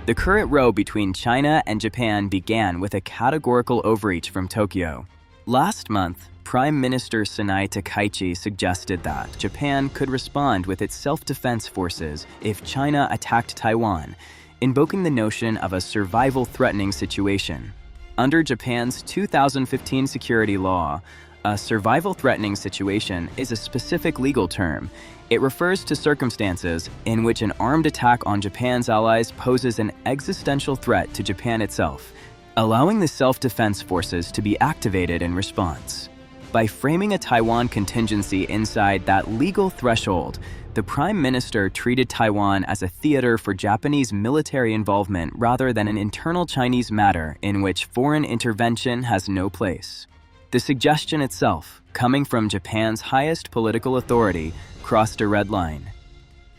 The current row between China and Japan began with a categorical overreach from Tokyo. Last month, Prime Minister Sanai Takaichi suggested that Japan could respond with its self-defense forces if China attacked Taiwan, invoking the notion of a survival-threatening situation. Under Japan's 2015 security law, a survival-threatening situation is a specific legal term. It refers to circumstances in which an armed attack on Japan's allies poses an existential threat to Japan itself, allowing the self-defense forces to be activated in response. By framing a Taiwan contingency inside that legal threshold, the Prime Minister treated Taiwan as a theater for Japanese military involvement rather than an internal Chinese matter in which foreign intervention has no place. The suggestion itself, coming from Japan's highest political authority, crossed a red line.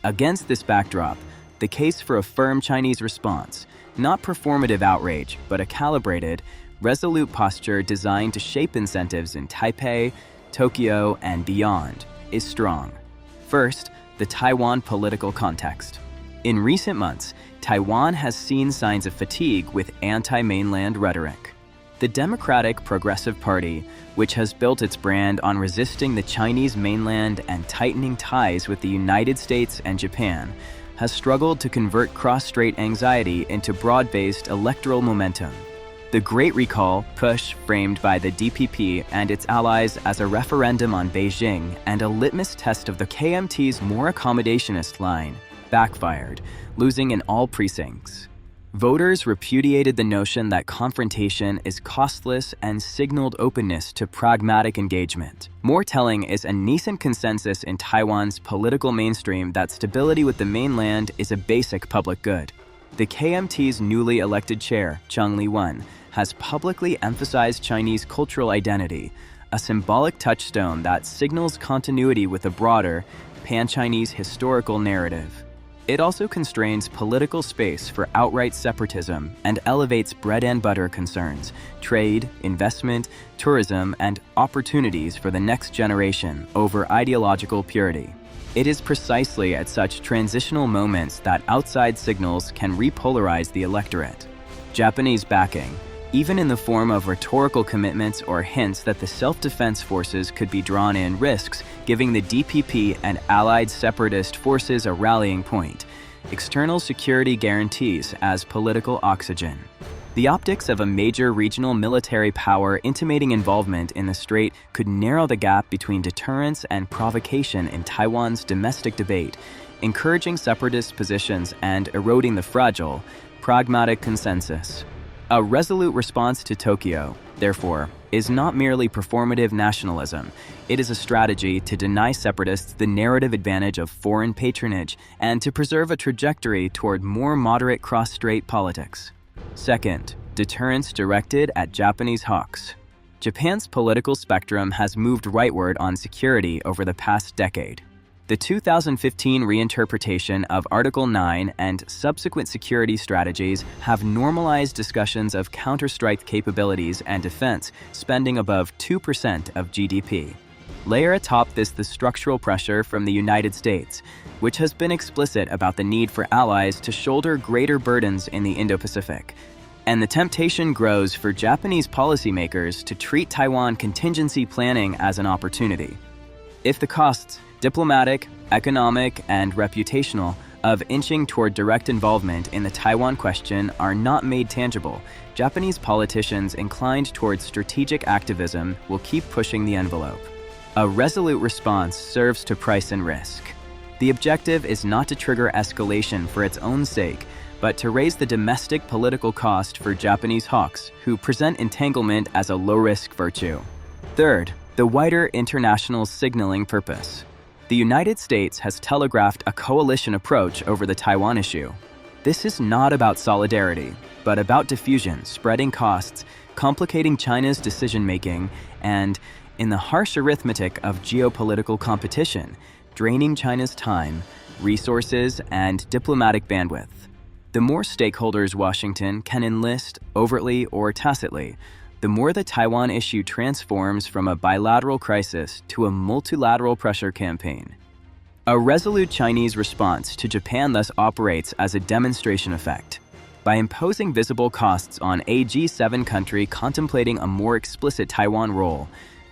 Against this backdrop, the case for a firm Chinese response, not performative outrage, but a calibrated, resolute posture designed to shape incentives in Taipei, Tokyo, and beyond, is strong. First, the Taiwan political context. In recent months, Taiwan has seen signs of fatigue with anti-mainland rhetoric. The Democratic Progressive Party, which has built its brand on resisting the Chinese mainland and tightening ties with the United States and Japan, has struggled to convert cross-strait anxiety into broad-based electoral momentum. The Great Recall push framed by the DPP and its allies as a referendum on Beijing and a litmus test of the KMT's more accommodationist line backfired, losing in all precincts. Voters repudiated the notion that confrontation is costless and signaled openness to pragmatic engagement. More telling is a nascent consensus in Taiwan's political mainstream that stability with the mainland is a basic public good. The KMT's newly elected chair, Chung Li-wen, has publicly emphasized Chinese cultural identity, a symbolic touchstone that signals continuity with a broader, pan-Chinese historical narrative. It also constrains political space for outright separatism and elevates bread-and-butter concerns, trade, investment, tourism, and opportunities for the next generation over ideological purity. It is precisely at such transitional moments that outside signals can repolarize the electorate. Japanese backing, even in the form of rhetorical commitments or hints that the self-defense forces could be drawn in, risks giving the DPP and allied separatist forces a rallying point, external security guarantees as political oxygen. The optics of a major regional military power intimating involvement in the strait could narrow the gap between deterrence and provocation in Taiwan's domestic debate, encouraging separatist positions and eroding the fragile, pragmatic consensus. A resolute response to Tokyo, therefore, is not merely performative nationalism. It is a strategy to deny separatists the narrative advantage of foreign patronage and to preserve a trajectory toward more moderate cross-strait politics. Second, deterrence directed at Japanese hawks. Japan's political spectrum has moved rightward on security over the past decade. The 2015 reinterpretation of Article 9 and subsequent security strategies have normalized discussions of counterstrike capabilities and defense spending above 2% of GDP. Layer atop this the structural pressure from the United States, which has been explicit about the need for allies to shoulder greater burdens in the Indo-Pacific. And the temptation grows for Japanese policymakers to treat Taiwan contingency planning as an opportunity. If the costs, diplomatic, economic, and reputational, of inching toward direct involvement in the Taiwan question are not made tangible, Japanese politicians inclined towards strategic activism will keep pushing the envelope. A resolute response serves to price and risk. The objective is not to trigger escalation for its own sake, but to raise the domestic political cost for Japanese hawks who present entanglement as a low-risk virtue. Third, the wider international signaling purpose. The United States has telegraphed a coalition approach over the Taiwan issue. This is not about solidarity, but about diffusion, spreading costs, complicating China's decision-making, and, in the harsh arithmetic of geopolitical competition, draining China's time, resources, and diplomatic bandwidth. The more stakeholders Washington can enlist, overtly or tacitly, the more the Taiwan issue transforms from a bilateral crisis to a multilateral pressure campaign. A resolute Chinese response to Japan thus operates as a demonstration effect. By imposing visible costs on a G7 country contemplating a more explicit Taiwan role,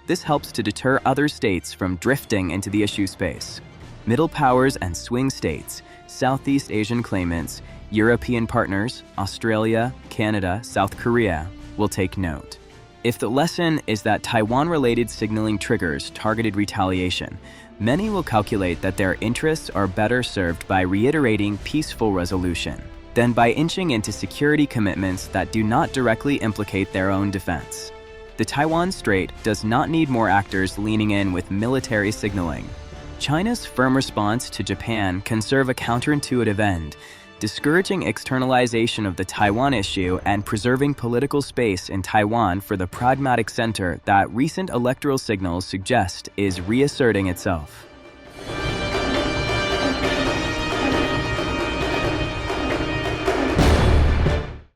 this helps to deter other states from drifting into the issue space. Middle powers and swing states, Southeast Asian claimants, European partners, Australia, Canada, South Korea, will take note. If the lesson is that Taiwan-related signaling triggers targeted retaliation, many will calculate that their interests are better served by reiterating peaceful resolution than by inching into security commitments that do not directly implicate their own defense. The Taiwan Strait does not need more actors leaning in with military signaling. China's firm response to Japan can serve a counterintuitive end, discouraging externalization of the Taiwan issue and preserving political space in Taiwan for the pragmatic center that recent electoral signals suggest is reasserting itself.